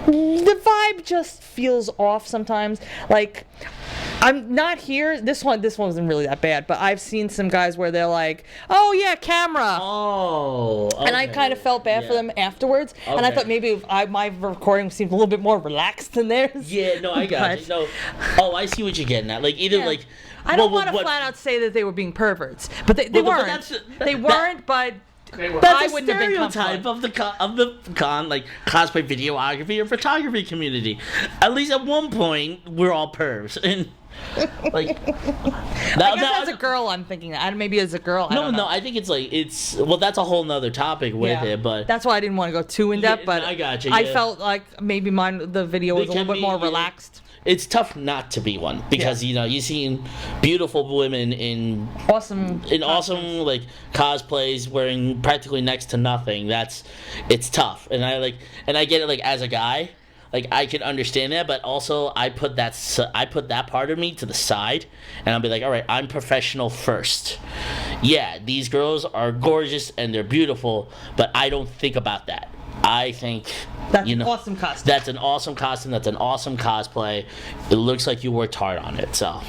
S1: vibe just feels off sometimes. Like, I'm not here. This one wasn't really that bad, but I've seen some guys where they're like, "Oh yeah, camera."
S2: Oh. Okay.
S1: And I kind of felt bad for them afterwards, and I
S2: Okay.
S1: thought maybe my recording seemed a little bit more relaxed than theirs.
S2: Yeah, no, I got you. No. Oh, I see what you're getting at. Like either
S1: Yeah.
S2: like.
S1: I don't want to flat out say that they were being perverts, but they
S2: Well, but
S1: weren't.
S2: they
S1: weren't, but
S4: They were.
S2: That's
S1: I
S2: a
S1: wouldn't have been
S2: stereotype
S1: comfortable.
S2: of the con, like cosplay, videography, and photography community. At least at one point, we're all pervs, and like.
S1: I guess as a girl, I'm thinking that. Maybe as a girl. I don't know.
S2: I think it's well, that's a whole nother topic with
S1: Yeah.
S2: it, but
S1: That's why I didn't want to go too in depth,
S2: Yeah,
S1: but
S2: I got you,
S1: I
S2: yeah.
S1: felt like maybe the video
S2: They
S1: was a little
S2: can
S1: bit more
S2: be, yeah.
S1: relaxed.
S2: it's tough not to be one because you've seen beautiful women in
S1: Awesome.
S2: like cosplays wearing practically next to nothing. It's tough, and I get it. Like as a guy, like I can understand that, but also I put that part of me to the side, and I'll be like, all right, I'm professional first. Yeah, these girls are gorgeous and they're beautiful, but I don't think about that. I think
S1: That's an awesome costume.
S2: That's an awesome costume. That's an awesome cosplay. It looks like you worked hard on it. So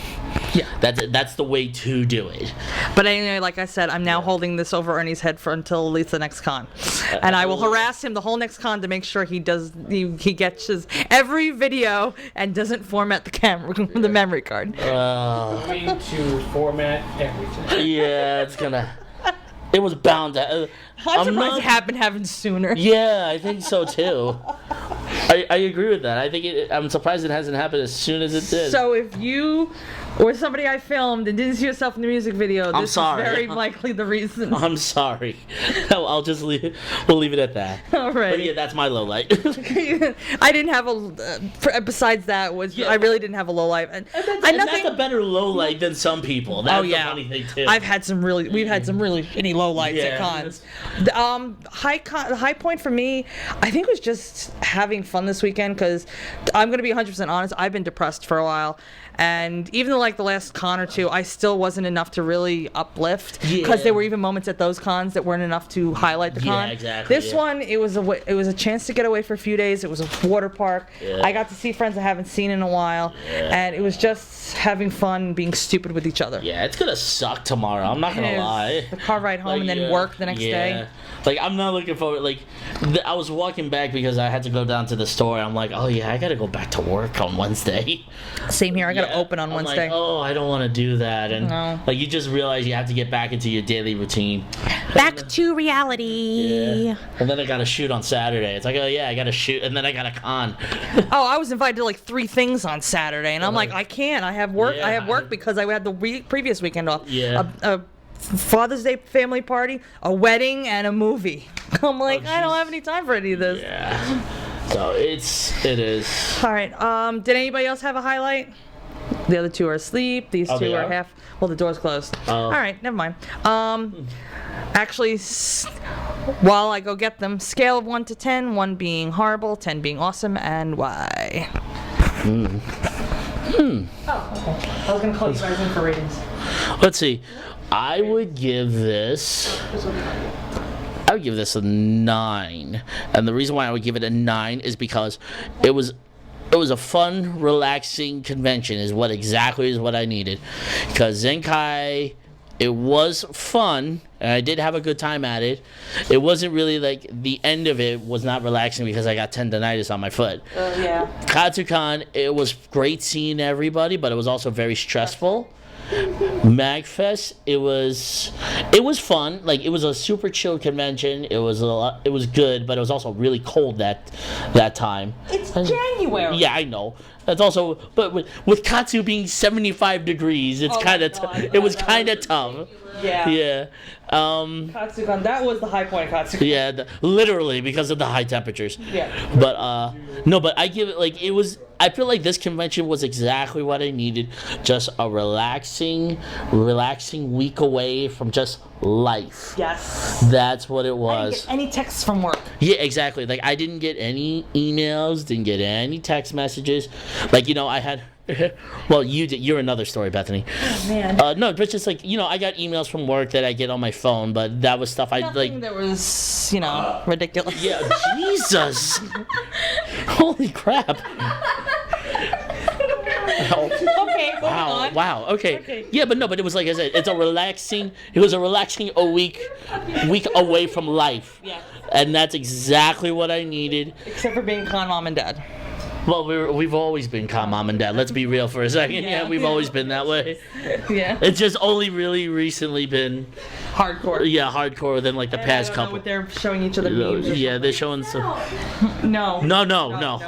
S1: Yeah.
S2: that's the way to do it.
S1: But anyway, like I said, I'm now holding this over Ernie's head for until at least the next con, and I will harass him the whole next con to make sure he gets his every video and doesn't format the camera, the memory card.
S4: Going to format everything.
S2: Yeah, it's gonna. It was bound to.
S1: I'm surprised it happened having sooner.
S2: Yeah, I think so too. I agree with that. I think I'm surprised it hasn't happened as soon as it did.
S1: So if you or somebody I filmed and didn't see yourself in the music video,
S2: I'm
S1: this
S2: sorry.
S1: is very likely the reason.
S2: I'm sorry. I'll just leave. We'll leave it at that.
S1: All right.
S2: But yeah, that's my low light.
S1: I didn't have besides that I really didn't have a low life. And
S2: that's a better low light than some people. That's the funny thing too.
S1: we've had some really shitty low lights at cons. The high point for me, I think, was just having fun this weekend, because I'm going to be 100% honest, I've been depressed for a while. And even like the last con or two, I still wasn't enough to really uplift, because there were even moments at those cons that weren't enough to highlight the con.
S2: Yeah, exactly.
S1: This one, it was a chance to get away for a few days. It was a water park.
S2: Yeah.
S1: I got to see friends I haven't seen in a while, and it was just having fun, being stupid with each other.
S2: Yeah, it's gonna suck tomorrow. I'm not gonna lie.
S1: The car ride home and then work the next day.
S2: Like, I'm not looking forward. Like, I was walking back because I had to go down to the store. I'm like, oh yeah, I gotta go back to work on Wednesday.
S1: Same here. I got to open on
S2: I'm
S1: Wednesday.
S2: Like, oh, I don't want to do that, and
S1: No.
S2: like you just realize you have to get back into your daily routine.
S5: Back to reality.
S2: Yeah. And then I gotta shoot on Saturday. It's like, oh yeah, I gotta shoot, and then I got a con.
S1: Oh, I was invited to like 3 things on Saturday, and I'm like, I can't. I have work.
S2: Yeah.
S1: I have work because I had the previous weekend off.
S2: Yeah.
S1: Father's Day family party, a wedding, and a movie. I'm like, I don't have any time for any of this.
S2: Yeah. So it is.
S1: All right. Did anybody else have a highlight? The other two are asleep. These
S2: Oh,
S1: two
S2: they
S1: are
S2: are?
S1: half. Well, the door's closed.
S2: Oh.
S1: All right, never mind. Actually, while I go get them, scale of 1 to 10, 1 being horrible, 10 being awesome, and why? Oh, okay. I was gonna call you guys in for ratings.
S2: Let's see. I would give this a 9. And the reason why I would give it a 9 is because it was a fun, relaxing convention is what I needed. Because Zenkai, it was fun, and I did have a good time at it. It wasn't really like the end of it was not relaxing because I got tendonitis on my foot.
S1: Yeah.
S2: Katsucon, it was great seeing everybody, but it was also very stressful. Magfest, it was fun. Like, it was a super chill convention. It was good, but it was also really cold that time.
S1: It's January.
S2: Yeah, I know. That's also, but with Katsu being 75 degrees, it's kind of it was kind of tough.
S1: Yeah.
S2: Yeah.
S1: Katsucon, that was the high point of Katsucon.
S2: Yeah, literally because of the high temperatures.
S1: Yeah.
S2: But no, but I give it like it was. I feel like this convention was exactly what I needed. Just a relaxing week away from just life.
S1: Yes.
S2: That's what it
S1: I didn't
S2: was.
S1: get any texts from work.
S2: Yeah, exactly. Like, I didn't get any emails, didn't get any text messages. Like, I had. Well, you did. You're another story, Bethany.
S1: Oh, man.
S2: No, but just like I got emails from work that I get on my phone, but that was stuff I
S1: Nothing
S2: like.
S1: that was, ridiculous.
S2: Yeah, Jesus. Holy crap.
S1: Okay, moving on.
S2: Wow. Okay.
S1: Okay.
S2: Yeah, but it was like I said, it was a relaxing week away from life.
S1: Yeah.
S2: And that's exactly what I needed.
S1: Except for being con mom and dad.
S2: Well, we've always been calm mom and dad. Let's be real for a second. Yeah, we've always been that way.
S1: Yeah.
S2: It's just only really recently been hardcore within like the
S1: And
S2: past
S1: I don't know
S2: couple.
S1: what they're showing each other memes or
S2: Yeah, they're showing some.
S1: No.
S2: No,
S1: No, not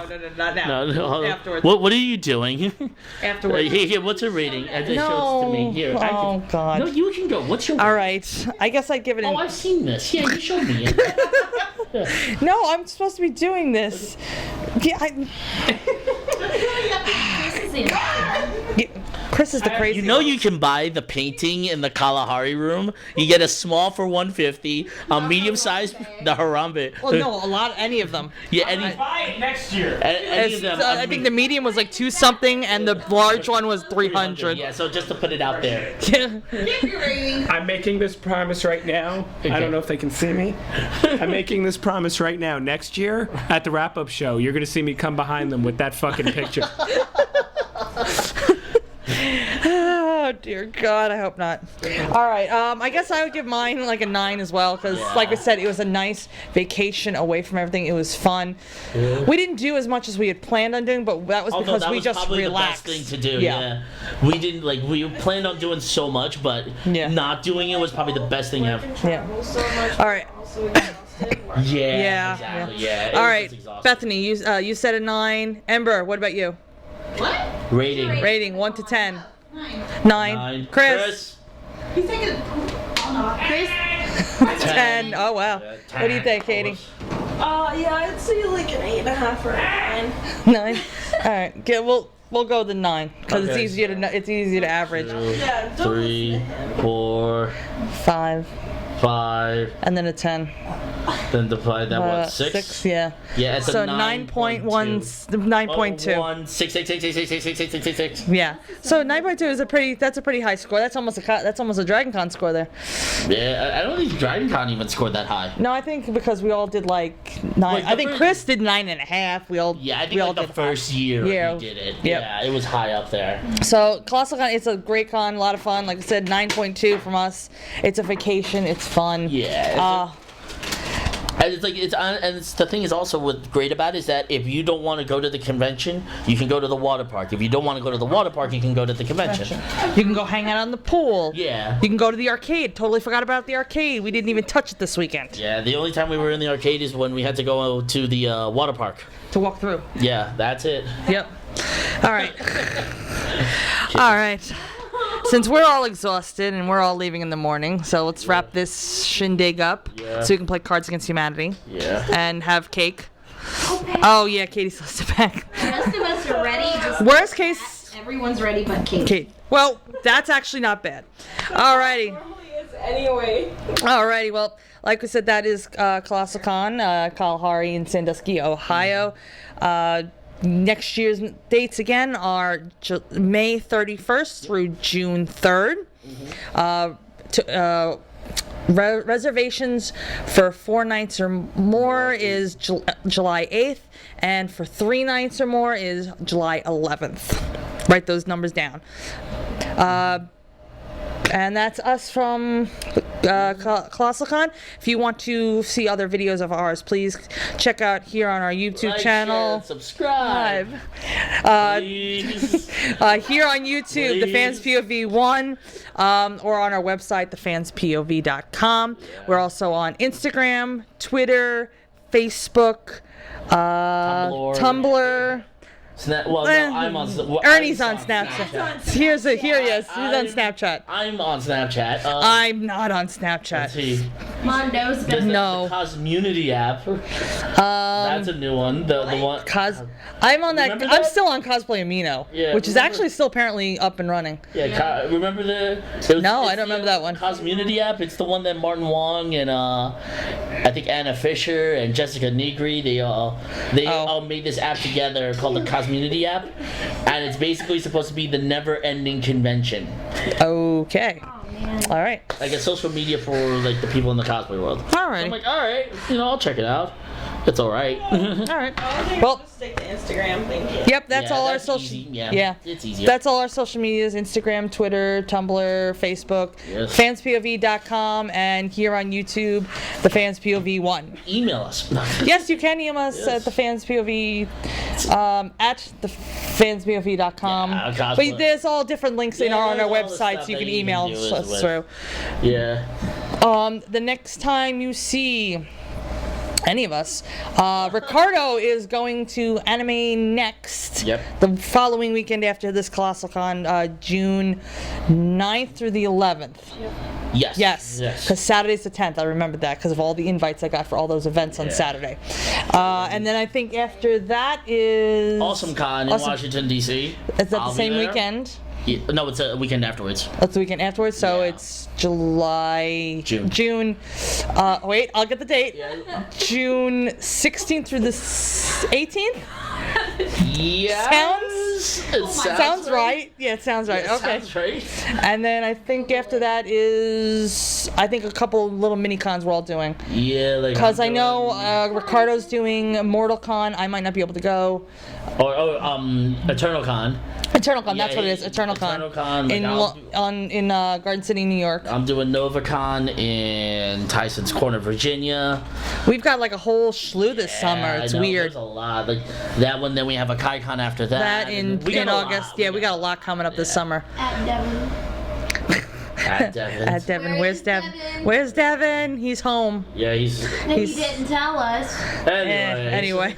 S1: now.
S2: No.
S1: Afterwards.
S2: What are you doing?
S1: Afterwards.
S2: Here, what's her rating? Just show it to me. Here,
S1: Oh, God.
S2: No, you can go. What's your?
S1: All right. I guess I'd give it an...
S2: Oh, I've seen this. Yeah, you showed me it.
S1: No, I'm supposed to be doing this. Yeah, Chris is the crazy
S2: You can buy the painting in the Kalahari room. You get a small for $150, a medium size, the Harambe.
S1: Well, no, any of them.
S2: Yeah, any
S4: Buy it next year.
S2: of them.
S1: I think the medium was like 2 something and the large one was 300.
S2: Yeah, so just to put it out there.
S1: Yeah.
S4: I'm making this promise right now. I don't know if they can see me. I'm making this promise right now. Next year, at the wrap-up show, you're going to see me come behind them with that fucking picture.
S1: Oh dear God, I hope not. All right, I guess I would give mine like a 9 as well because, like I said, it was a nice vacation away from everything. It was fun. We didn't do as much as we had planned on doing, but that was
S2: Although
S1: because
S2: that
S1: we
S2: was
S1: just
S2: probably
S1: relaxed.
S2: the best thing to do. Yeah. We didn't we planned on doing so much, but not doing it was probably the best thing ever.
S1: Yeah.
S3: So much,
S1: All right.
S3: so exhausted.
S2: Yeah. Exactly. Yeah. It
S1: All
S2: was
S1: right,
S2: just exhausting.
S1: Bethany, you said a 9. Ember, what about you?
S5: What?
S2: Rating.
S1: Rating 1 to 10.
S5: 9.
S1: 9. Chris.
S5: He's taking Chris?
S1: 10. Oh wow. What do you think, Katie?
S3: Yeah, I'd say like an 8.5 or a 9.
S1: 9. All right. We'll go with the 9 because
S2: Okay.
S1: it's easier to average.
S2: 2,
S3: Yeah, don't
S2: 3, 4,
S1: 5
S2: 5.
S1: and then a 10.
S2: Then divide that what 6?
S1: 6. Yeah.
S2: Yeah, it's
S1: So
S2: a
S1: 9.1.
S2: 9.2.
S1: 9.2.
S2: 6.
S1: Yeah. So 9.2 is a pretty high score. That's almost a Dragon Con score there.
S2: Yeah, I don't think Dragon Con even scored that high.
S1: No, I think because we all did like 9.
S2: Like,
S1: I think
S2: first-
S1: Chris did 9.5. We all
S2: Yeah, I think
S1: we all
S2: like the
S1: did
S2: first year
S1: Yeah.
S2: we did it.
S1: Yep.
S2: Yeah, it was high up there.
S1: So Colossalcon, it's a great con, a lot of fun. Like I said, 9.2 from us. It's a vacation. It's fun.
S2: Yeah. And it's the thing is also what's great about it is that if you don't want to go to the convention, you can go to the water park. If you don't want to go to the water park, you can go to the convention.
S1: You can go hang out on the pool.
S2: Yeah.
S1: You can go to the arcade. Totally forgot about the arcade. We didn't even touch it this weekend
S2: Yeah, the only time we were in the arcade is when we had to go to the water park.
S1: to walk through.
S2: Yeah, that's it.
S1: Yep. All right. All right. since we're all exhausted and we're all leaving in the morning, so let's wrap this shindig up so we can play Cards Against Humanity.
S2: Yeah.
S1: And have cake. Oh yeah, Katie still has to pack.
S5: The rest of us are ready. Just
S1: Worst case.
S5: everyone's ready but Kate.
S1: Kate. Well, that's actually not bad. Alrighty.
S3: Normally is anyway.
S1: Alrighty. Well, like we said, that is Colossalcon, Kalahari in Sandusky, Ohio. Next year's dates again are May 31st through June 3rd. Reservations for 4 nights or more is July 8th, and for 3 nights or more is July 11th. Write those numbers down. And that's us from Colossalcon. If you want to see other videos of ours, please check out here on our YouTube channel.
S2: Share, subscribe.
S1: Please. Here on YouTube, The Fans POV 1, or on our website, thefanspov.com. We're also on Instagram, Twitter, Facebook, Tumblr.
S2: I'm on.
S1: Ernie's on Snapchat. Here he is. He's on Snapchat.
S2: I'm on Snapchat.
S1: I'm not on
S2: Let's
S1: Snapchat.
S2: see.
S5: Mondo's
S2: There's
S1: No.
S2: the Cosmunity app. That's a new one. The one.
S1: I'm on that.
S2: Remember
S1: I'm
S2: that?
S1: still on Cosplay Amino,
S2: Yeah,
S1: which is
S2: remember-
S1: actually still apparently up and running.
S2: Yeah, remember
S1: No, I don't remember that one.
S2: Cosmunity app. It's the one that Martin Wong and I think Anna Fisher and Jessica Negri they all made this app together called the Cosmunity app, and it's basically supposed to be the never-ending convention,
S1: Okay. All right.
S2: like a social media for like the people in the cosplay world.
S1: All right.
S2: I'm like, all right, I'll check it out. It's all right.
S1: All right.
S3: Well,
S1: Well,
S3: just stick to Instagram. Thank you.
S1: yep. That's
S2: Yeah,
S1: all our
S2: that's
S1: social.
S2: easy. Yeah, it's easier.
S1: That's all our social medias: Instagram, Twitter, Tumblr, Facebook,
S2: Yes.
S1: fanspov.com, and here on YouTube, the Fans POV 1.
S2: Email us.
S1: Yes, you can email us at the Fans POV at thefanspov.com.
S2: Yeah, cosplay.
S1: But there's all different links on our
S2: all the
S1: website,
S2: stuff
S1: so you
S2: that
S1: can
S2: you
S1: email
S2: can do
S1: us
S2: with-
S1: through.
S2: Yeah.
S1: The next time you see any of us, Ricardo is going to Anime Next.
S2: Yep.
S1: The following weekend after this Colossalcon, June 9th through the 11th.
S2: Yes.
S1: Yes, because Saturday's the 10th. I remembered that because of all the invites I got for all those events on Saturday. And then I think after that is
S2: Awesome Con in Washington, D.C.
S1: Is that
S2: I'll
S1: the
S2: be
S1: same
S2: there.
S1: weekend?
S2: Yeah, no, it's a weekend afterwards.
S1: That's the weekend afterwards, so
S2: Yeah.
S1: it's July.
S2: June.
S1: Wait, I'll get the date.
S2: Yeah.
S1: June 16th through the 18th.
S2: Yeah.
S1: Sounds right. Yeah, it sounds right. Okay.
S2: Sounds right.
S1: And then I think after that is a couple little mini cons we're all doing.
S2: Yeah, like.
S1: Because I know Ricardo's doing Mortal Con. I might not be able to go.
S2: Eternal Con.
S1: Eternal Con,
S2: Yeah,
S1: that's what it is. Eternal Con.
S2: Eternal Con, like,
S1: in Garden City, New York.
S2: I'm doing NovaCon in Tyson's Corner, Virginia.
S1: We've got like a whole slew this summer. It's
S2: I know,
S1: weird.
S2: There's a lot. Like that one, then we have a KaiCon after that.
S1: That in
S2: We got a lot.
S1: August. Yeah, we got a lot coming up this summer.
S5: At Devon.
S2: At Devin.
S1: At Devin.
S5: Where's
S1: Devin?
S5: Devin?
S1: Where's Devin? He's home.
S2: Yeah, he's.
S5: And he didn't tell us.
S1: Anyway,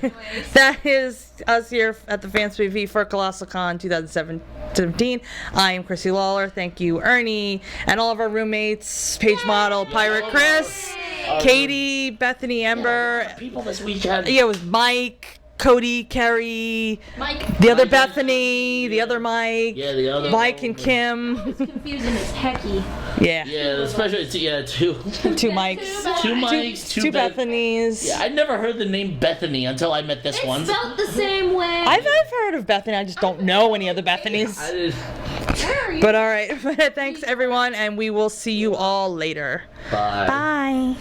S1: that is us here at the Fans PV for Colossalcon 2017. I am Krissy Lawler. Thank you, Ernie, and all of our roommates, Page Model, Pirate Chris, Katie, Bethany, Ember.
S2: People this weekend.
S1: Yeah, it was Mike, Cody, Kerry,
S5: Mike.
S1: the other Bethany, the other Mike,
S2: Yeah, the other.
S1: Mike and Kim.
S5: It's confusing as hecky.
S1: Yeah,
S2: Yeah, especially two.
S1: two Mikes,
S2: Two Mikes,
S1: two Bethanies.
S2: Yeah, I never heard the name Bethany until I met this one.
S5: It's spelled the same way.
S1: I've heard of Bethany. I just don't know any other Bethanies.
S2: I did.
S5: Where are you?
S1: But all right, thanks everyone, and we will see you all later.
S2: Bye.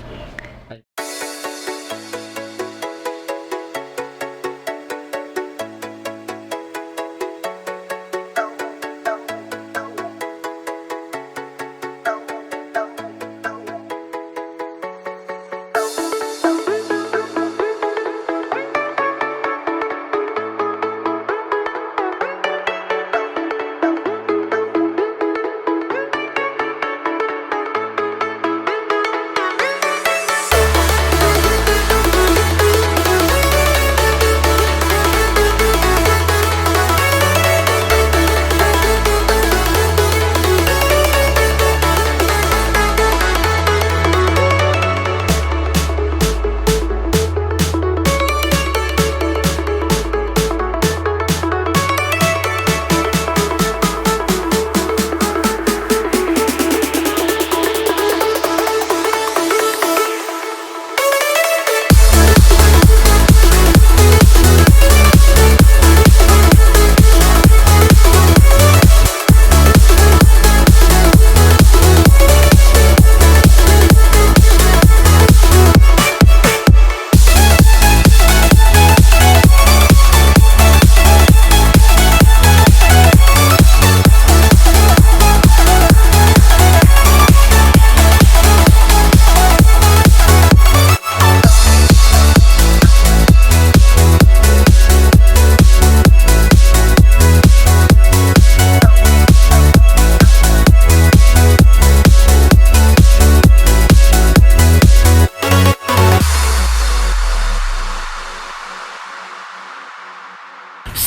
S1: Bye.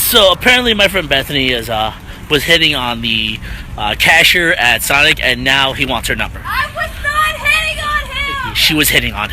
S2: So apparently, my friend Bethany was hitting on the cashier at Sonic, and now he wants her number.
S5: I was not hitting on him!
S2: She was hitting on him.